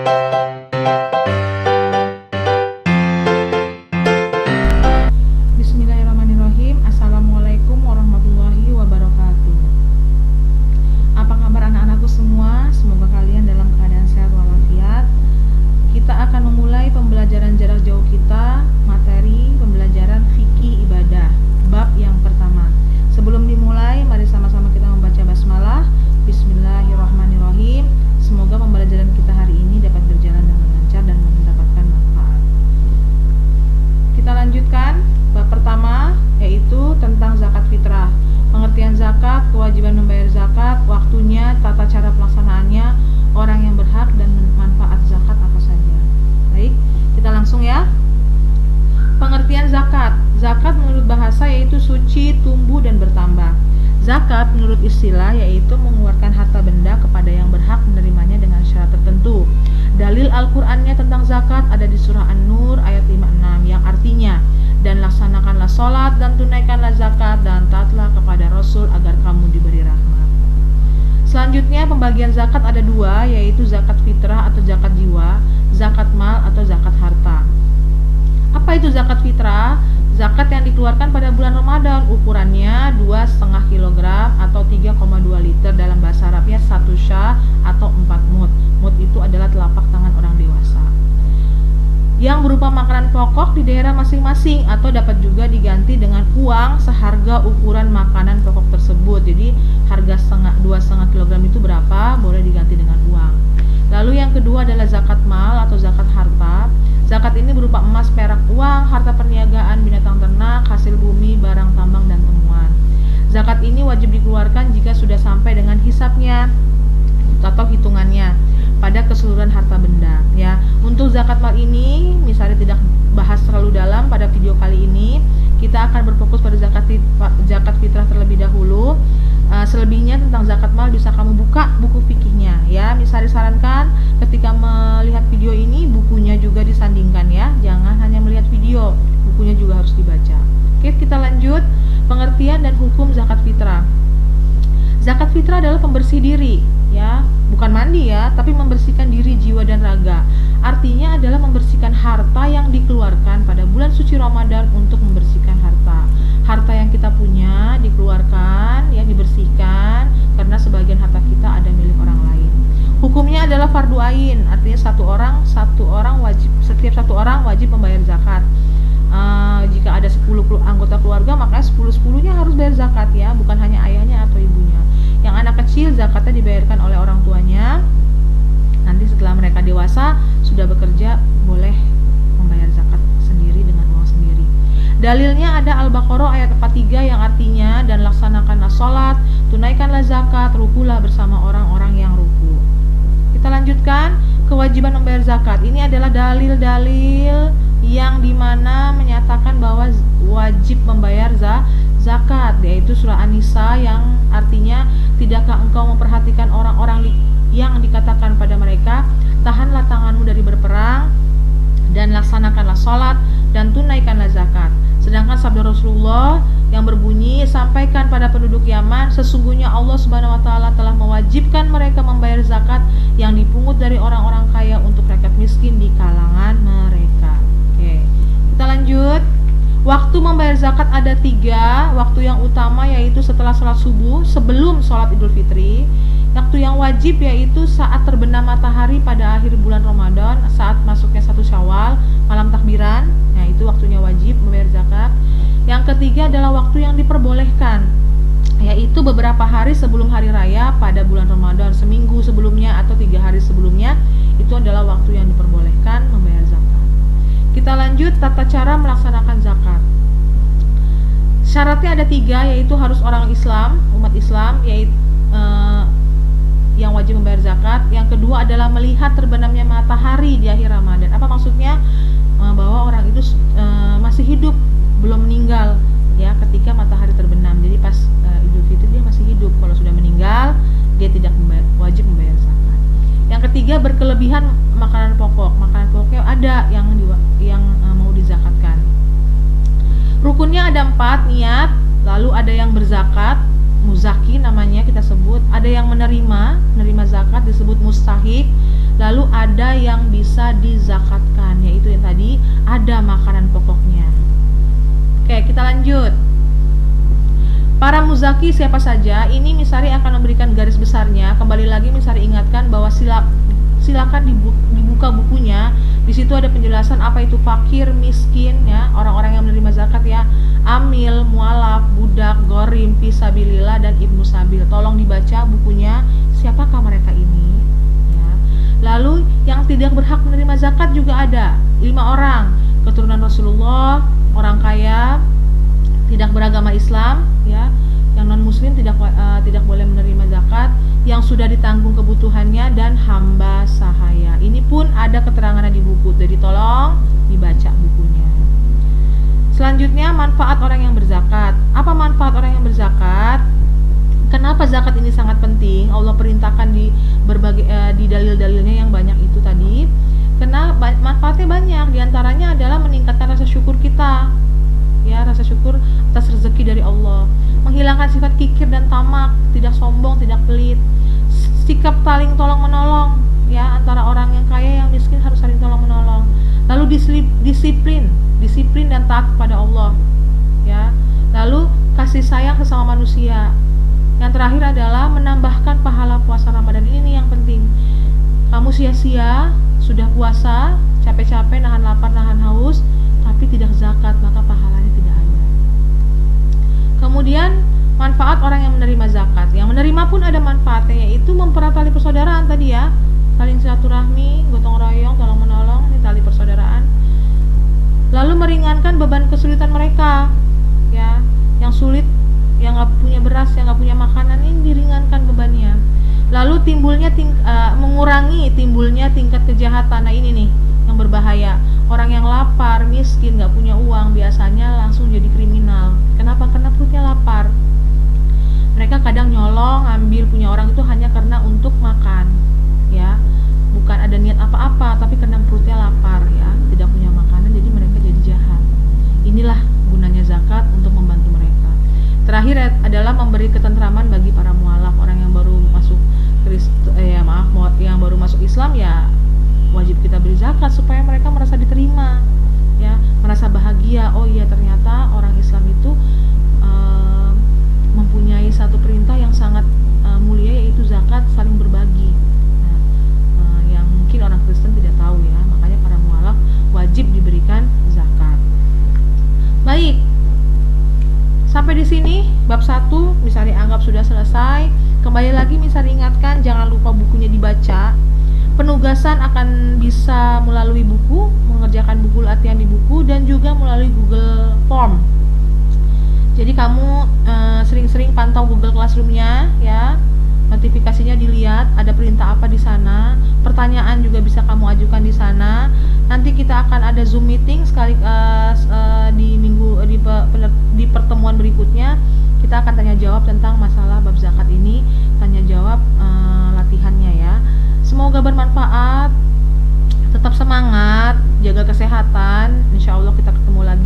Bismillahirrahmanirrahim. Assalamualaikum warahmatullahi wabarakatuh. Apa kabar anak-anakku semua? Semoga kalian dalam keadaan sehat walafiat. Kita akan memulai pembelajaran jarak jauh kita, materi pembelajaran fikih ibadah, bab yang pertama. Sebelum dimulai, mari sama-sama kita membaca basmalah. Bismillahirrahmanirrahim. Semoga pembelajaran kita hari ini dapat berjalan dengan lancar dan mendapatkan manfaat. Kita lanjutkan bab pertama, yaitu tentang zakat fitrah. Pengertian zakat, kewajiban membayar zakat, waktunya, tata cara pelaksanaannya, orang yang berhak, dan manfaat zakat apa saja. Baik, kita langsung ya. Pengertian zakat. Zakat menurut bahasa yaitu suci, tumbuh, dan bertambah. Zakat menurut istilah yaitu mengeluarkan harta benda kepada yang berhak menerimanya dengan syarat tertentu. Dalil Al-Qur'annya tentang zakat ada di surah An-Nur ayat 56 yang artinya, dan laksanakanlah sholat dan tunaikanlah zakat dan taatlah kepada Rasul agar kamu diberi rahmat. Selanjutnya pembagian zakat ada dua, yaitu zakat fitrah atau zakat jiwa, zakat mal atau zakat harta. Apa itu zakat fitrah? Zakat yang dikeluarkan pada bulan Ramadan, ukurannya 2,5 kg atau 3,2 liter, dalam bahasa Arabnya 1 sya atau 4 mud. Mud itu adalah telapak tangan orang dewasa, yang berupa makanan pokok di daerah masing-masing, atau dapat juga diganti dengan uang seharga ukuran makanan pokok tersebut. Jadi harga 2,5 kg itu berapa, boleh diganti dengan uang. Lalu yang kedua adalah zakat mal atau zakat harta. Zakat ini berupa emas, perak, uang, harta perniagaan, binatang ternak, hasil bumi, barang tambang, dan temuan. Zakat ini wajib dikeluarkan jika sudah sampai dengan hisabnya atau hitungannya pada keseluruhan harta benda. Ya, untuk zakat mal ini, misalnya tidak bahas terlalu dalam pada video kali ini, kita akan berfokus pada zakat fitrah terlebih dahulu. Selebihnya tentang zakat mal bisa kamu buka buku fikihnya ya. Misalnya disarankan ketika melihat video ini bukunya juga disandingkan ya. Jangan hanya melihat video, bukunya juga harus dibaca. Oke, kita lanjut. Pengertian dan hukum zakat fitrah. Zakat fitrah adalah pembersih diri ya, bukan mandi ya, tapi membersihkan diri, jiwa, dan raga. Artinya adalah membersihkan harta yang dikeluarkan pada bulan suci Ramadan untuk membersihkan harta. Harta yang kita punya dikeluarkan ya, dibersihkan karena sebagian harta kita ada milik orang lain. Hukumnya adalah fardu ain, artinya setiap satu orang wajib membayar zakat. Jika ada 10 anggota keluarga, maka 10-10-nya harus bayar zakat ya, bukan hanya ayahnya atau ibunya. Yang anak kecil zakatnya dibayarkan oleh orang tuanya. Nanti setelah mereka dewasa sudah bekerja, boleh membayar zakat sendiri dengan uang sendiri. Dalilnya ada Al-Baqarah ayat 43 yang artinya, dan laksanakanlah sholat, tunaikanlah zakat, rukulah bersama orang-orang yang ruku. Kita lanjutkan, kewajiban membayar zakat. Ini adalah dalil-dalil yang dimana menyatakan bahwa wajib membayar zakat, yaitu surah An-Nisa yang artinya, tidakkah engkau memperhatikan orang-orang yang dikatakan pada mereka, tahanlah tanganmu dari berperang dan laksanakanlah sholat dan tunaikanlah zakat. Sedangkan sabda Rasulullah yang berbunyi, sampaikan pada penduduk Yaman, sesungguhnya Allah Subhanahu wa taala telah mewajibkan mereka membayar zakat yang dipungut dari orang-orang kaya untuk rakyat miskin di kalangan mereka. Oke, kita lanjut. Waktu membayar zakat ada 3. Waktu yang utama yaitu setelah sholat subuh, sebelum sholat Idul Fitri. Waktu yang wajib yaitu saat terbenam matahari pada akhir bulan Ramadan, saat masuknya 1 Syawal, malam takbiran. Nah, itu waktunya wajib membayar zakat. Yang ketiga adalah waktu yang diperbolehkan, yaitu beberapa hari sebelum hari raya pada bulan Ramadan, seminggu sebelumnya atau 3 hari sebelumnya. Itu adalah waktu yang diperbolehkan membayar zakat. Kita lanjut, tata cara melaksanakan zakat. Syaratnya ada 3, yaitu harus orang Islam, umat Islam, yaitu yang wajib membayar zakat. Yang kedua adalah melihat terbenamnya matahari di akhir Ramadan. Apa maksudnya? Bahwa orang itu masih hidup, belum meninggal ya ketika matahari terbenam. Jadi pas Idul Fitri dia masih hidup. Kalau sudah meninggal, dia tidak wajib membayar zakat. Yang ketiga, berkelebihan makanan pokok. Makanan pokoknya ada yang mau dizakatkan. Rukunnya ada 4, niat, lalu ada yang berzakat, muzaki namanya kita sebut, ada yang menerima zakat disebut mustahik, Lalu ada yang bisa dizakatkan, yaitu yang tadi ada makanan pokoknya. Oke, kita lanjut. Para muzaki siapa saja? Ini Misari akan memberikan garis besarnya. Kembali lagi Misari ingatkan bahwa silakan dibuka bukunya. Di situ ada penjelasan apa itu fakir, miskin, ya, orang-orang yang menerima zakat, ya, amil, mualaf, budak, gorim, fisabilillah, dan ibnu sabil. Tolong dibaca bukunya. Siapakah mereka ini? Ya. Lalu yang tidak berhak menerima zakat juga ada 5 orang. Keturunan Rasulullah, orang kaya, tidak beragama Islam, ya, yang non muslim tidak boleh menerima zakat, yang sudah ditanggung kebutuhannya, dan hamba sahaya. Ini pun ada keterangannya di buku, jadi tolong dibaca bukunya. Selanjutnya, manfaat orang yang berzakat. Apa manfaat orang yang berzakat? Kenapa zakat ini sangat penting? Allah perintahkan di berbagai di dalil-dalilnya yang banyak itu tadi. Karena manfaatnya banyak, diantaranya adalah meningkatkan rasa syukur kita, ya, rasa syukur atas rezeki dari Allah, menghilangkan sifat kikir dan tamak, tidak sombong, tidak pelit, sikap saling tolong menolong, ya, antara orang yang kaya yang miskin harus saling tolong menolong. Lalu disiplin dan taat kepada Allah, ya. Lalu kasih sayang sesama manusia. Yang terakhir adalah menambahkan pahala puasa Ramadan. Ini nih yang penting. Kamu sia-sia sudah puasa, capek-capek nahan lapar, nahan haus, tapi tidak zakat, maka pahalanya tidak ada. Kemudian manfaat orang yang menerima zakat. Yang menerima pun ada manfaatnya, yaitu mempererat tali persaudaraan tadi, ya. Saling silaturahmi, gotong royong, tolong menolong, ini tali persaudaraan. Lalu meringankan beban kesulitan mereka, ya. Yang sulit, yang nggak punya beras, yang nggak punya makanan, ini diringankan bebannya. Lalu mengurangi timbulnya tingkat kejahatan. Nah, ini nih yang berbahaya. Orang yang lapar, miskin, nggak punya uang, biasanya langsung jadi kriminal. Kenapa? Karena perutnya lapar. Mereka kadang nyolong, ngambil punya orang itu hanya karena untuk makan, ya. Bukan ada niat apa-apa, tapi karena perutnya lapar, ya, tidak punya makanan, jadi mereka jadi jahat. Inilah gunanya zakat, untuk membantu mereka. Terakhir adalah memberi ketentraman bagi para mualaf, orang yang baru masuk yang baru masuk Islam, ya, wajib kita beri zakat supaya mereka merasa diterima, ya, merasa bahagia. Oh iya, ternyata orang Islam itu mempunyai satu perintah yang sangat mulia, yaitu zakat, saling berbagi. Nah, yang mungkin orang Kristen tidak tahu, ya, makanya para mualaf wajib diberikan zakat. Baik, sampai di sini bab 1 Misari anggap sudah selesai. Kembali lagi Misari ingatkan, jangan lupa bukunya dibaca. Penugasan akan bisa melalui buku, mengerjakan buku latihan di buku, dan juga melalui Google Form. Jadi kamu sering-sering pantau Google Classroom-nya, ya. Notifikasinya dilihat, ada perintah apa di sana. Pertanyaan juga bisa kamu ajukan di sana. Nanti kita akan ada Zoom meeting sekali di pertemuan berikutnya. Kita akan tanya jawab tentang masalah bab zakat ini, tanya jawab latihannya, ya. Semoga bermanfaat. Tetap semangat, jaga kesehatan. Insya Allah kita ketemu lagi